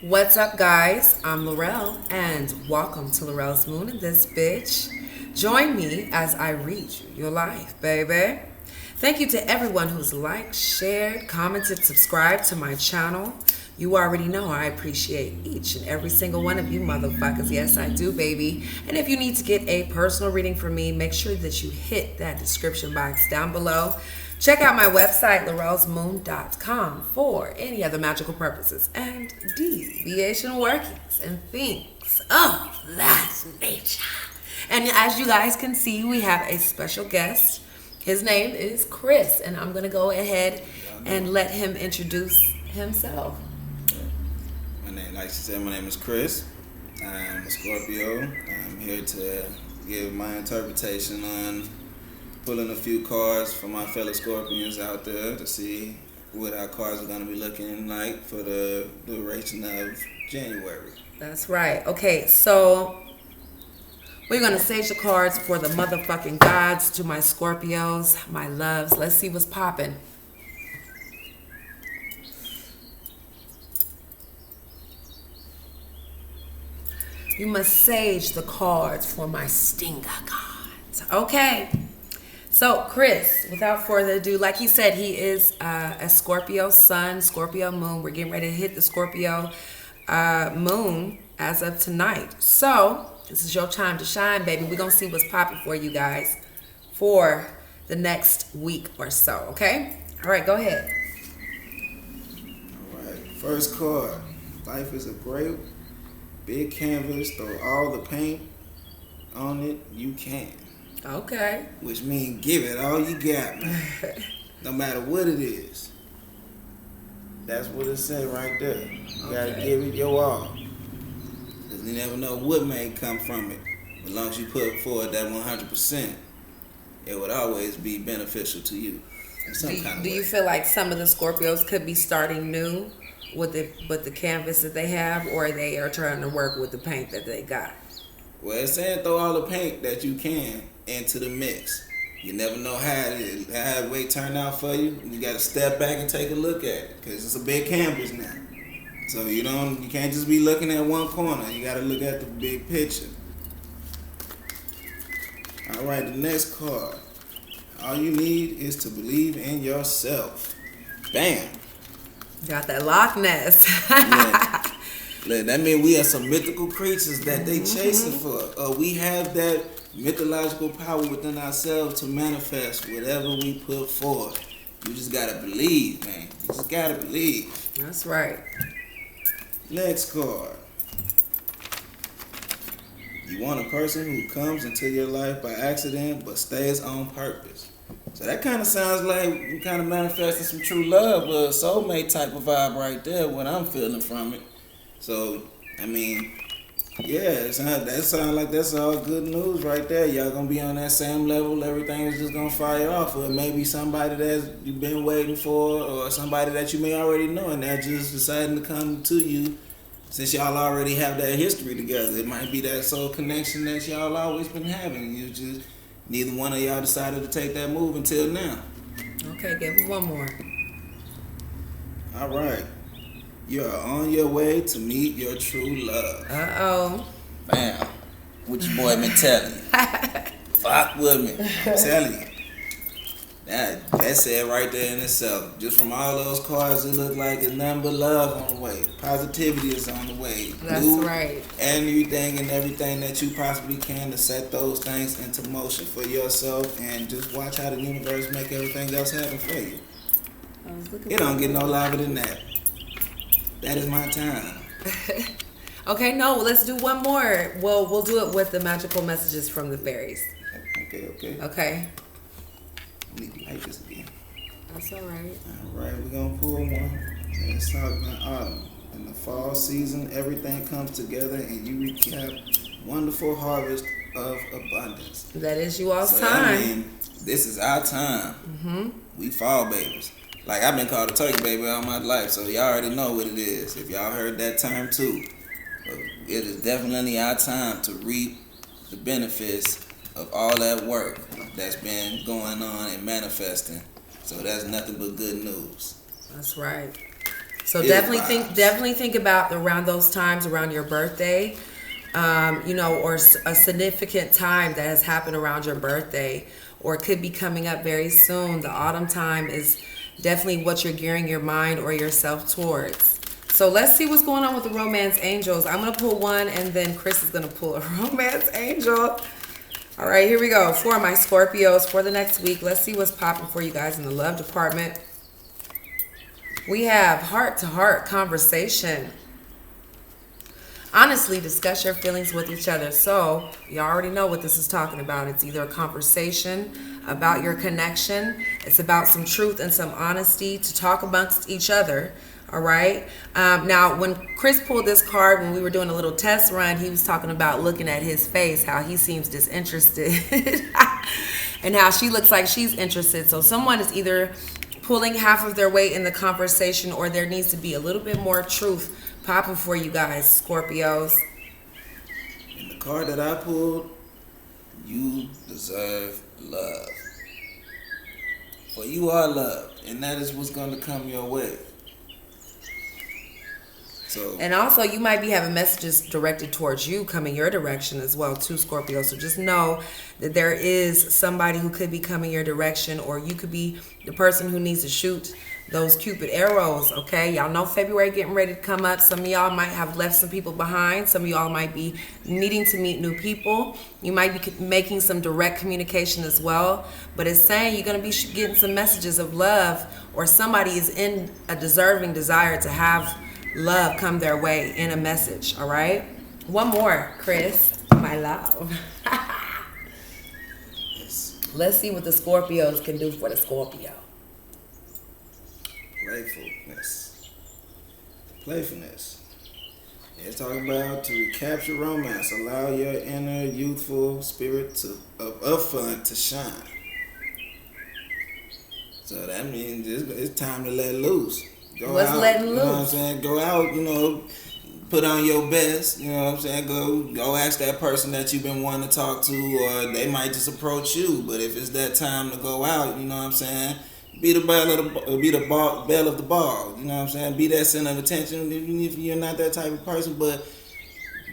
What's up, guys? I'm Laurel, and welcome to Laurel's Moon and this bitch. Join me as I read you your life, baby. Thank you to everyone who's liked, shared, commented, subscribed to my channel. You already know I appreciate each and every single one of you motherfuckers. Yes, I do, baby. And if you need to get a personal reading from me, make sure that you hit that description box down below. Check out my website, laurelsmoon.com, for any other magical purposes and deviation workings and things of that nature. And as you guys can see, we have a special guest. His name is Chris, and I'm going to go ahead and let him introduce himself. Like she said, my name is Chris. I'm a Scorpio. I'm here to give my interpretation on pulling a few cards for my fellow Scorpions out there to see what our cards are going to be looking like for the duration of January. That's right. Okay, so we're going to sage the cards for the motherfucking gods to my Scorpios, my loves. Let's see what's popping. You must sage the cards for my stinger gods. Okay. So, Chris, without further ado, like he said, he is a Scorpio sun, Scorpio moon. We're getting ready to hit the Scorpio moon as of tonight. So, this is your time to shine, baby. We're going to see what's popping for you guys for the next week or so, okay? All right, go ahead. All right, first card. Life is a great big canvas. Throw all the paint on it you can. Okay. Which means give it all you got, man. No matter what it is. That's what it said right there. You gotta give it your all. Because you never know what may come from it. As long as you put forward that 100%, it would always be beneficial to you in some kind of way. Do you feel like some of the Scorpios could be starting new with the canvas that they have, or they are trying to work with the paint that they got? Well, it's saying throw all the paint that you can into the mix. You never know how it may turn out for you. You got to step back and take a look at it because it's a big canvas now. So you can't just be looking at one corner. You got to look at the big picture. All right, the next card. All you need is to believe in yourself. Bam. Got that Loch Ness. Yeah. Look, that means we are some mythical creatures that they chasing for. We have that mythological power within ourselves to manifest whatever we put forth. You just gotta believe, man. You just gotta believe. That's right. Next card. You want a person who comes into your life by accident but stays on purpose. So that kind of sounds like we kind of manifesting some true love, a soulmate type of vibe right there, what I'm feeling from it. So, I mean, yeah, that sounds like that's all good news right there. Y'all gonna be on that same level. Everything is just gonna fire off. Or maybe somebody that you've been waiting for, or somebody that you may already know, and they're just deciding to come to you since y'all already have that history together. It might be that soul connection that y'all always been having. You just neither one of y'all decided to take that move until now. Okay, give me one more. All right. You are on your way to meet your true love. Uh-oh. Bam. What your boy been telling you? Fuck with me. I'm telling you. That's it right there in itself. Just from all those cards, it look like it's nothing but love on the way. Positivity is on the way. That's right. Anything and everything that you possibly can to set those things into motion for yourself, and just watch how the universe make everything else happen for you. It don't get no liver than that. That is my time. Okay, no, let's do one more. Well, we'll do it with the magical messages from the fairies. Okay. I need to light this again. That's all right. All right, we're going to pull one. It's talking about autumn. In the fall season, everything comes together and you have wonderful harvest of abundance. That is you all's time. I mean, this is our time. Mm-hmm. We fall babies. Like, I've been called a turkey baby all my life, so y'all already know what it is. If y'all heard that term too, it is definitely our time to reap the benefits of all that work that's been going on and manifesting. So that's nothing but good news. That's right. So Ill vibes. definitely think about around those times around your birthday, or a significant time that has happened around your birthday, or could be coming up very soon. The autumn time is definitely what you're gearing your mind or yourself towards. So let's see what's going on with the romance angels. I'm gonna pull one, and then Chris is gonna pull a romance angel. All right, here we go. For my Scorpios for the next week, let's see what's popping for you guys in the love department. We have heart-to-heart conversation. Honestly, discuss your feelings with each other. So, you already know what this is talking about. It's either a conversation about your connection. It's about some truth and some honesty to talk amongst each other. All right. Now, when Chris pulled this card, when we were doing a little test run, he was talking about looking at his face, how he seems disinterested, and how she looks like she's interested. So someone is either pulling half of their weight in the conversation, or there needs to be a little bit more truth popping for you guys, Scorpios. And the card that I pulled, you deserve love. For you are loved, and that is what's going to come your way. So, And also, you might be having messages directed towards you coming your direction as well, too, Scorpio. So just know that there is somebody who could be coming your direction, or you could be the person who needs to shoot those Cupid arrows, okay? Y'all know February getting ready to come up. Some of y'all might have left some people behind. Some of y'all might be needing to meet new people. You might be making some direct communication as well. But it's saying you're going to be getting some messages of love, or somebody is in a deserving desire to have love come their way in a message. All right, one more, Chris, my love. yes. Let's see what the Scorpios can do for the Scorpio. Playfulness. It's talking about to recapture romance, allow your inner youthful spirit of fun to shine. So that means it's time to let loose. What's letting loose? You know what I'm saying? Go out, put on your best, you know what I'm saying? Go ask that person that you've been wanting to talk to, or they might just approach you. But if it's that time to go out, you know what I'm saying? Be the belle of the ball, you know what I'm saying? Be that center of attention, even if you're not that type of person, but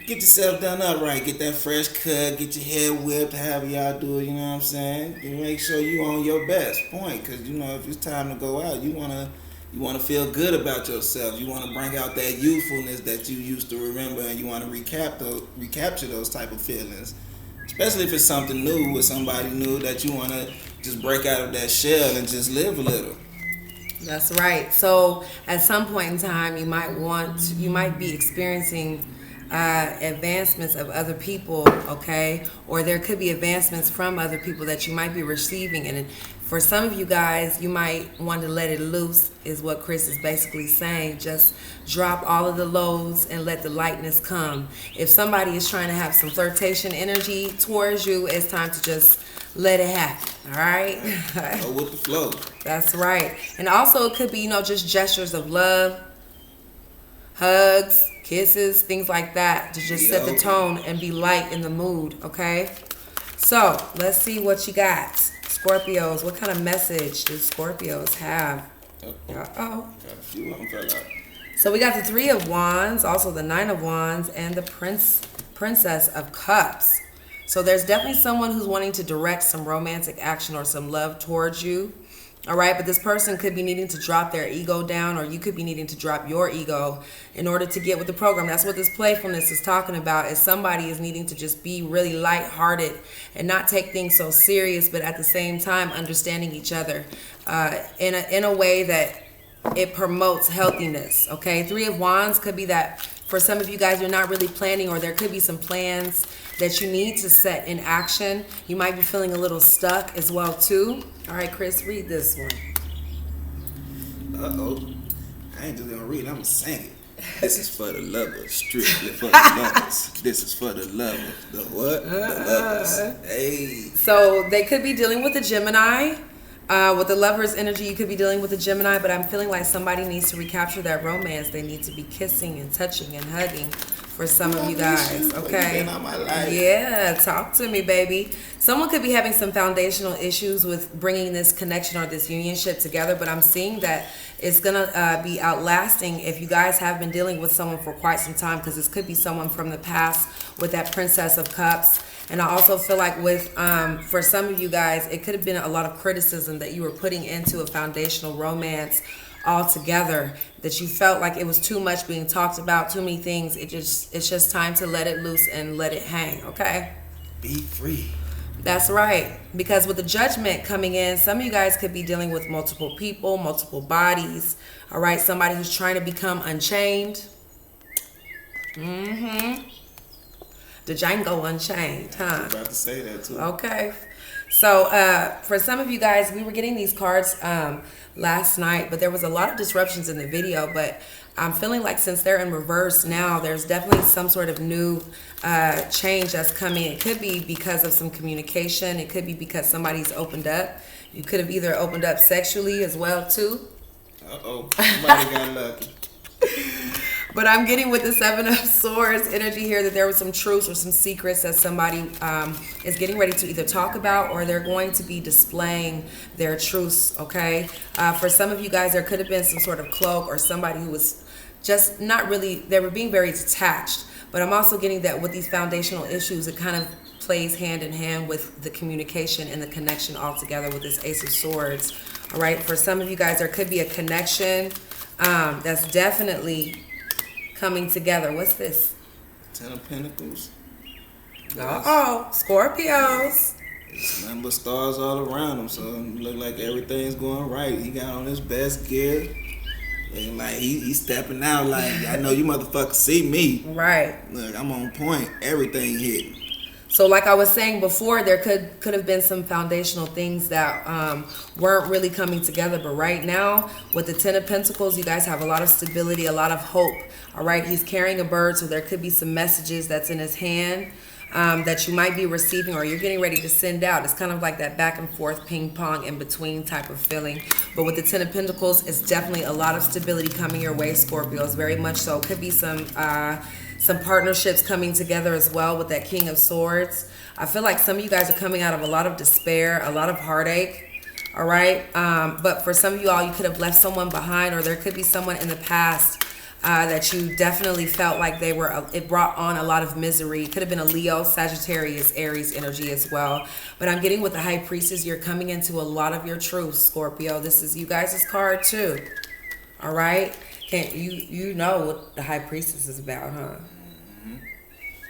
get yourself done up right. Get that fresh cut, get your hair whipped, however y'all do it, you know what I'm saying? And make sure you on your best point, because, if it's time to go out, you want to feel good about yourself. You want to bring out that youthfulness that you used to remember, and you want to recapture those type of feelings. Especially if it's something new with somebody new that you want to just break out of that shell and just live a little. That's right. So at some point in time, you might be experiencing advancements of other people, okay? Or there could be advancements from other people that you might be receiving. And for some of you guys, you might want to let it loose, is what Chris is basically saying. Just drop all of the loads and let the lightness come. If somebody is trying to have some flirtation energy towards you, it's time to just let it happen, all right? Go with the flow. That's right. And also it could be, just gestures of love, hugs, kisses, things like that, to just set the tone and be light in the mood, okay? So let's see what you got. Scorpios, what kind of message do Scorpios have? Uh-oh. Got a few of them fell out. So we got the 3 of Wands, also the 9 of Wands, and the Princess of Cups. So there's definitely someone who's wanting to direct some romantic action or some love towards you. All right, but this person could be needing to drop their ego down, or you could be needing to drop your ego in order to get with the program. That's what this playfulness is talking about, is somebody is needing to just be really lighthearted and not take things so serious, but at the same time understanding each other in a way that it promotes healthiness, okay? 3 of Wands could be that for some of you guys, you're not really planning, or there could be some plans that you need to set in action. You might be feeling a little stuck as well, too. All right, Chris, read this one. Uh-oh. I ain't just gonna read it, I'm gonna sing it. This is for the lovers, strictly for the lovers. This is for the lovers. The what? The lovers. Hey. So they could be dealing with a Gemini. With the Lover's energy, you could be dealing with a Gemini, but I'm feeling like somebody needs to recapture that romance. They need to be kissing and touching and hugging for some of you guys, okay? Yeah, talk to me, baby. Someone could be having some foundational issues with bringing this connection or this unionship together, but I'm seeing that it's going to be outlasting if you guys have been dealing with someone for quite some time, because this could be someone from the past with that Princess of Cups. And I also feel like with, for some of you guys, it could have been a lot of criticism that you were putting into a foundational romance altogether, that you felt like it was too much being talked about, too many things. It's just time to let it loose and let it hang, okay? Be free. That's right. Because with the Judgment coming in, some of you guys could be dealing with multiple people, multiple bodies, all right? Somebody who's trying to become unchained. The Django Unchained, huh? I was about to say that too. Okay. So for some of you guys, we were getting these cards last night, but there was a lot of disruptions in the video. But I'm feeling like since they're in reverse now, there's definitely some sort of new change that's coming. It could be because of some communication. It could be because somebody's opened up. You could have either opened up sexually as well too. Uh-oh, somebody got lucky. But I'm getting with the Seven of Swords energy here that there was some truths or some secrets that somebody is getting ready to either talk about, or they're going to be displaying their truths, okay? For some of you guys, there could have been some sort of cloak or somebody who was just not really, they were being very detached. But I'm also getting that with these foundational issues, it kind of plays hand in hand with the communication and the connection altogether with this Ace of Swords, all right? For some of you guys, there could be a connection that's definitely coming together. What's this? 10 of Pentacles. Scorpios. It's nothing but stars all around him, so it look like everything's going right. He got on his best gear. And like he's stepping out like, I know you motherfuckers see me. Right. Look, I'm on point. Everything hitting. So like I was saying before, there could have been some foundational things that weren't really coming together. But right now, with the 10 of Pentacles, you guys have a lot of stability, a lot of hope. All right, he's carrying a bird, so there could be some messages that's in his hand that you might be receiving, or you're getting ready to send out. It's kind of like that back and forth ping pong in between type of feeling. But with the 10 of Pentacles, it's definitely a lot of stability coming your way, Scorpios, very much so. Could be some partnerships coming together as well with that King of Swords. I feel like some of you guys are coming out of a lot of despair, a lot of heartache, all right? But for some of you all, you could have left someone behind, or there could be someone in the past that you definitely felt like it brought on a lot of misery. It could have been a Leo, Sagittarius, Aries energy as well. But I'm getting with the High Priestess, you're coming into a lot of your truths, Scorpio. This is you guys' card too, all right? You know what the High Priestess is about, huh?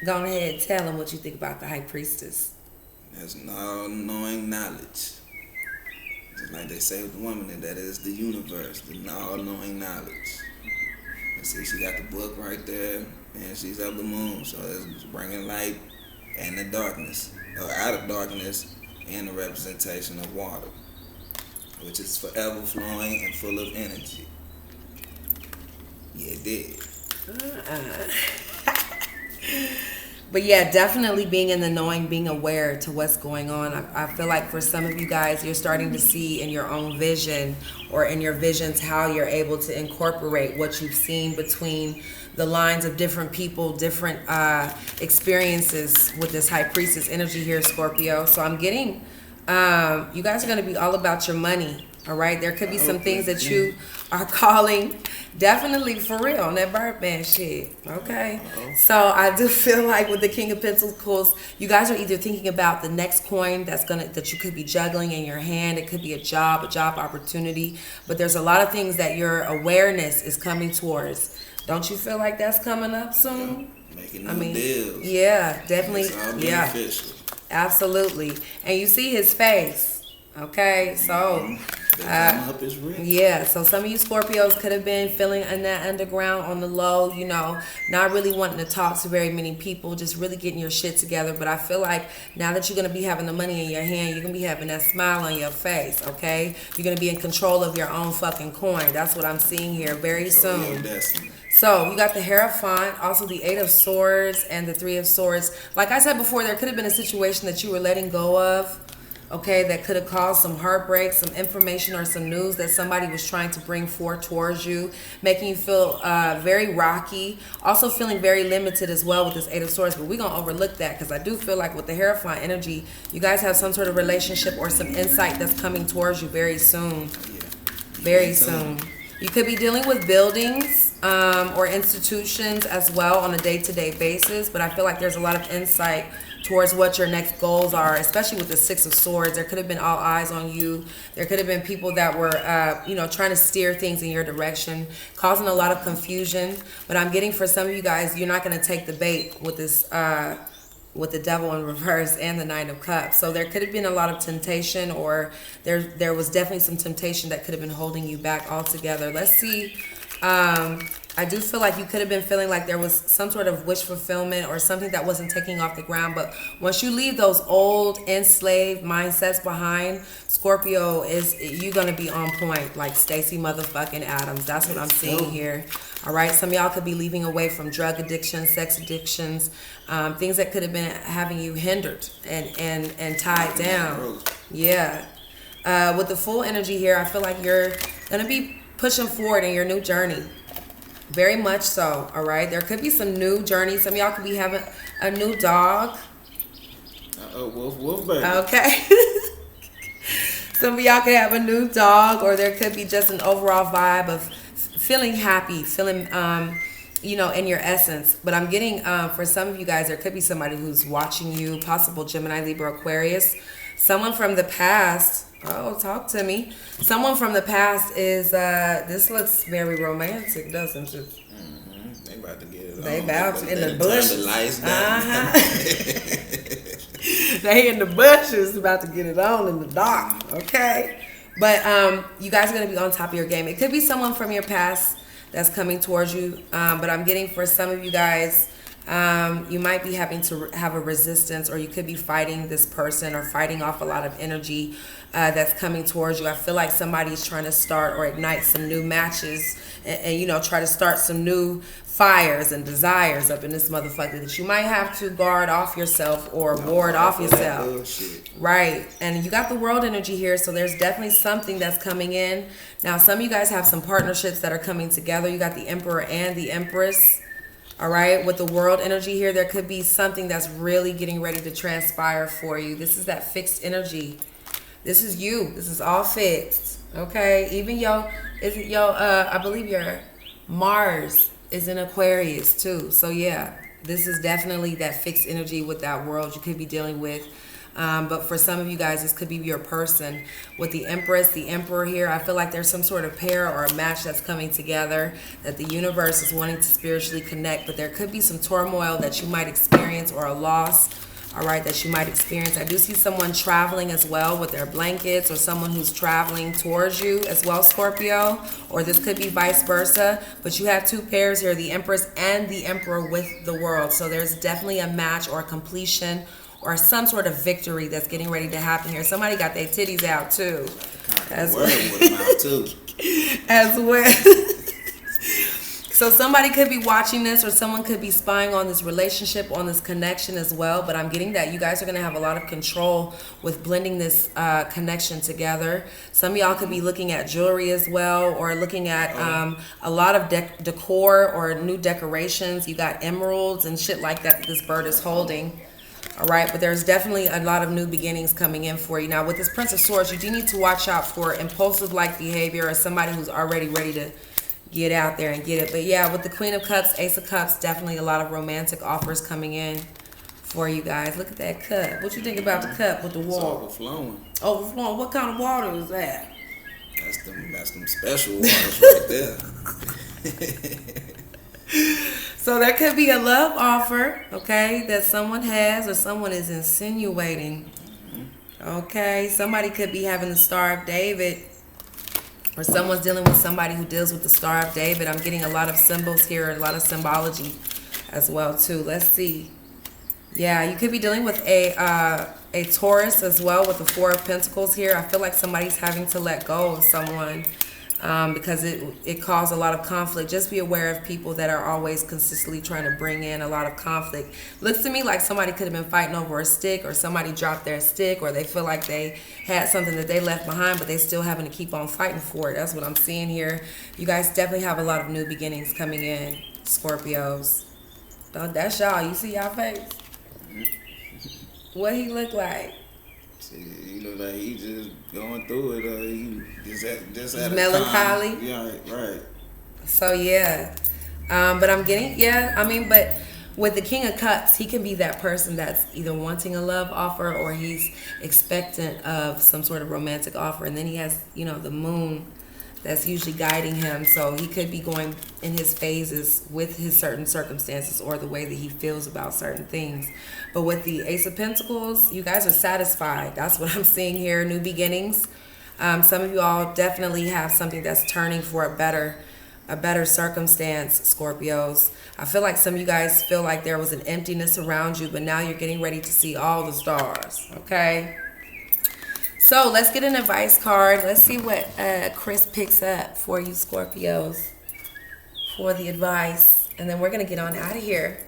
Go ahead and tell them what you think about the High Priestess. That's an all-knowing knowledge. Just like they say with the woman, that is the universe, the all-knowing knowledge. And see, she got the book right there, and she's of the moon, so it's bringing light and the darkness, or out of darkness, and the representation of water, which is forever flowing and full of energy. Yeah, it did. But yeah, definitely being in the knowing, being aware to what's going on. I feel like for some of you guys, you're starting to see in your own vision, or in your visions, how you're able to incorporate what you've seen between the lines of different people, different experiences with this High Priestess energy here, Scorpio. So I'm getting, you guys are going to be all about your money. All right, there could be some things that you are calling definitely for real on that Birdman shit. Okay, so I do feel like with the King of Pentacles, you guys are either thinking about the next coin that you could be juggling in your hand. It could be a job opportunity, but there's a lot of things that your awareness is coming towards. Don't you feel like that's coming up soon? Making new deals. Yeah, definitely. It's all beneficial. Absolutely. And you see his face. Okay, so yeah, so some of you Scorpios could have been feeling in that underground on the low, you know, not really wanting to talk to very many people, just really getting your shit together. But I feel like now that you're going to be having the money in your hand, you're going to be having that smile on your face, okay? You're going to be in control of your own fucking coin. That's what I'm seeing here very soon. So you got the Hierophant, also the 8 of Swords and the 3 of Swords. Like I said before, there could have been a situation that you were letting go of. okay, that could have caused some heartbreak, some information or some news that somebody was trying to bring forth towards you, making you feel very rocky. Also feeling very limited as well with this Eight of Swords, but we're going to overlook that because I do feel like with the Hierophant energy, you guys have some sort of relationship or some insight that's coming towards you very soon. Very soon. You could be dealing with buildings or institutions as well on a day-to-day basis, but I feel like there's a lot of insight towards what your next goals are, especially with the Six of Swords. There could have been all eyes on you. There could have been people that were, trying to steer things in your direction, causing a lot of confusion. But I'm getting for some of you guys, you're not going to take the bait with this, with the Devil in reverse and the Nine of Cups. So there could have been a lot of temptation, or there was definitely some temptation that could have been holding you back altogether. Let's see. I do feel like you could have been feeling like there was some sort of wish fulfillment or something that wasn't taking off the ground. But once you leave those old enslaved mindsets behind, Scorpio, you're going to be on point like Stacey motherfucking Adams. That's what I'm seeing here. All right. Some of y'all could be leaving away from drug addictions, sex addictions, things that could have been having you hindered and tied down. Yeah. With the full energy here, I feel like you're going to be pushing forward in your new journey. Very much so, all right? There could be some new journeys. Some of y'all could be having a new dog. Wolf baby. Okay. Some of y'all could have a new dog, or there could be just an overall vibe of feeling happy, feeling, in your essence. But I'm getting, for some of you guys, there could be somebody who's watching you, possible Gemini, Libra, Aquarius. Someone from the past. Oh, talk to me. Someone from the past is, this looks very romantic, doesn't it? Mm-hmm. They about to get it on. They about to, in the bushes. bushes. The lights down. They in the bushes about to get it on in the dark, okay? But you guys are going to be on top of your game. It could be someone from your past that's coming towards you, but I'm getting for some of you guys, you might be having to have a resistance, or you could be fighting this person or fighting off a lot of energy that's coming towards you. I feel like somebody's trying to start or ignite some new matches and try to start some new fires and desires up in this motherfucker that you might have to guard off yourself or ward off yourself. Right. And you got the World energy here, so there's definitely something that's coming in. Now, some of you guys have some partnerships that are coming together. You got the Emperor and the Empress. All right, with the World energy here, there could be something that's really getting ready to transpire for you. This is that fixed energy. This is you. This is all fixed. Okay, even I believe your Mars is in Aquarius too. So yeah, this is definitely that fixed energy with that World you could be dealing with. But for some of you guys, this could be your person. With the Empress, the Emperor here, I feel like there's some sort of pair or a match that's coming together, that the universe is wanting to spiritually connect. But there could be some turmoil that you might experience, or a loss, all right, that you might experience. I do see someone traveling as well with their blankets, or someone who's traveling towards you as well, Scorpio. Or this could be vice versa. But you have two pairs here, the Empress and the Emperor with the World. So there's definitely a match or a completion or some sort of victory that's getting ready to happen here. Somebody got their titties out too. As well. So somebody could be watching this, or someone could be spying on this relationship, on this connection as well. But I'm getting that you guys are going to have a lot of control with blending this connection together. Some of y'all could be looking at jewelry as well, or looking at a lot of decor or new decorations. You got emeralds and shit like that this bird is holding. All right, but there's definitely a lot of new beginnings coming in for you. Now, with this Prince of Swords, you do need to watch out for impulsive-like behavior, or somebody who's already ready to get out there and get it. But yeah, with the Queen of Cups, Ace of Cups, definitely a lot of romantic offers coming in for you guys. Look at that cup. What you think about the cup with the water? It's overflowing. Overflowing? What kind of water is that? That's them special waters right there. So there could be a love offer, okay, that someone has or someone is insinuating. Okay, somebody could be having the Star of David, or someone's dealing with somebody who deals with the Star of David. I'm getting a lot of symbols here, a lot of symbology as well too. Let's see. Yeah, you could be dealing with a Taurus as well with the Four of Pentacles here. I feel like somebody's having to let go of someone. because it caused a lot of conflict. Just be aware of people that are always consistently trying to bring in a lot of conflict. Looks to me like somebody could have been fighting over a stick, or somebody dropped their stick, or they feel like they had something that they left behind, but they still having to keep on fighting for it. That's what I'm seeing here. You guys definitely have a lot of new beginnings coming in, Scorpios. That's y'all. You see y'all face? What he look like? See, he look like he just going through it. He just at melancholy. A time. Yeah, right. So yeah, but I'm getting but with the King of Cups, he can be that person that's either wanting a love offer or he's expectant of some sort of romantic offer, and then he has the Moon that's usually guiding him. So he could be going in his phases with his certain circumstances or the way that he feels about certain things. But with the Ace of Pentacles, you guys are satisfied. That's what I'm seeing here, new beginnings. Some of you all definitely have something that's turning for a better circumstance, Scorpios. I feel like some of you guys feel like there was an emptiness around you, but now you're getting ready to see all the stars, okay? So let's get an advice card. Let's see what Chris picks up for you, Scorpios, for the advice. And then we're going to get on out of here.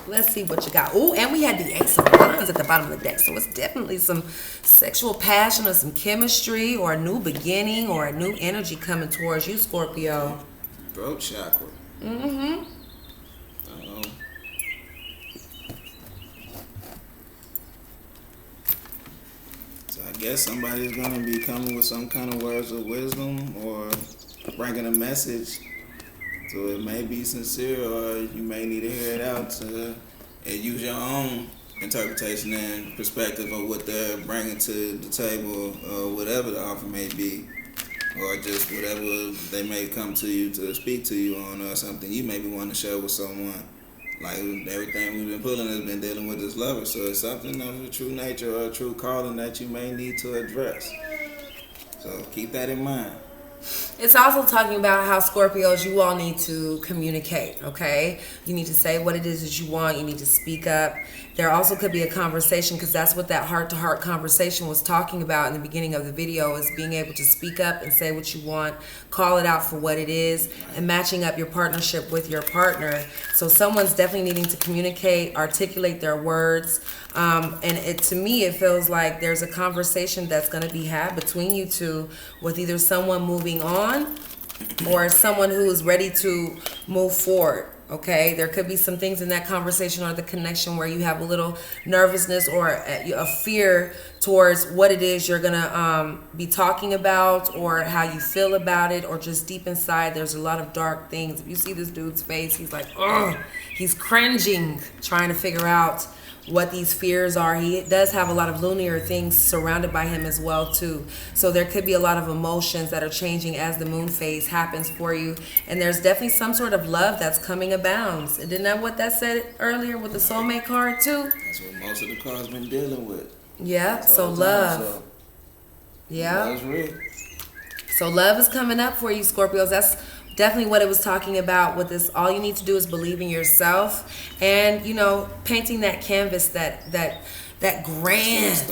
Let's see what you got. Oh, and we had the Ace of Wands at the bottom of the deck. So it's definitely some sexual passion or some chemistry or a new beginning or a new energy coming towards you, Scorpio. Throat chakra. Mm-hmm. I guess somebody's going to be coming with some kind of words of wisdom or bringing a message. So it may be sincere, or you may need to hear it out and use your own interpretation and perspective of what they're bringing to the table, or whatever the offer may be, or just whatever they may come to you to speak to you on, or something you maybe want to share with someone. Like everything we've been pulling has been dealing with this lover, so it's something of a true nature or a true calling that you may need to address. So keep that in mind. It's also talking about how, Scorpios, you all need to communicate, okay? You need to say what it is that you want. You need to speak up. There also could be a conversation, because that's what that heart-to-heart conversation was talking about in the beginning of the video, is being able to speak up and say what you want, call it out for what it is, and matching up your partnership with your partner. So someone's definitely needing to communicate, articulate their words, and to me, it feels like there's a conversation that's going to be had between you two, with either someone moving on or someone who is ready to move forward. Okay, there could be some things in that conversation or the connection where you have a little nervousness or a fear towards what it is you're gonna be talking about, or how you feel about it, or just deep inside there's a lot of dark things. If you see this dude's face, he's like, ugh, he's cringing, trying to figure out what these fears are. He does have a lot of lunar things surrounded by him as well too. So there could be a lot of emotions that are changing as the moon phase happens for you. And there's definitely some sort of love that's coming abounds. Isn't that what that said earlier with the soulmate card too? That's what most of the cards been dealing with. Yeah, so love. So, yeah. Love's real. So love is coming up for you, Scorpios. That's definitely what it was talking about with this. All you need to do is believe in yourself, and painting that canvas, that grand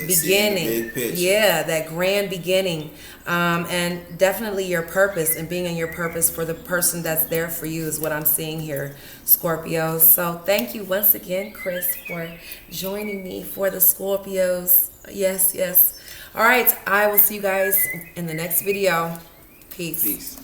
beginning. Yeah, that grand beginning, and definitely your purpose, and being in your purpose for the person that's there for you is what I'm seeing here, Scorpios. So thank you once again, Chris, for joining me for the Scorpios. Yes. All right, I will see you guys in the next video. Peace.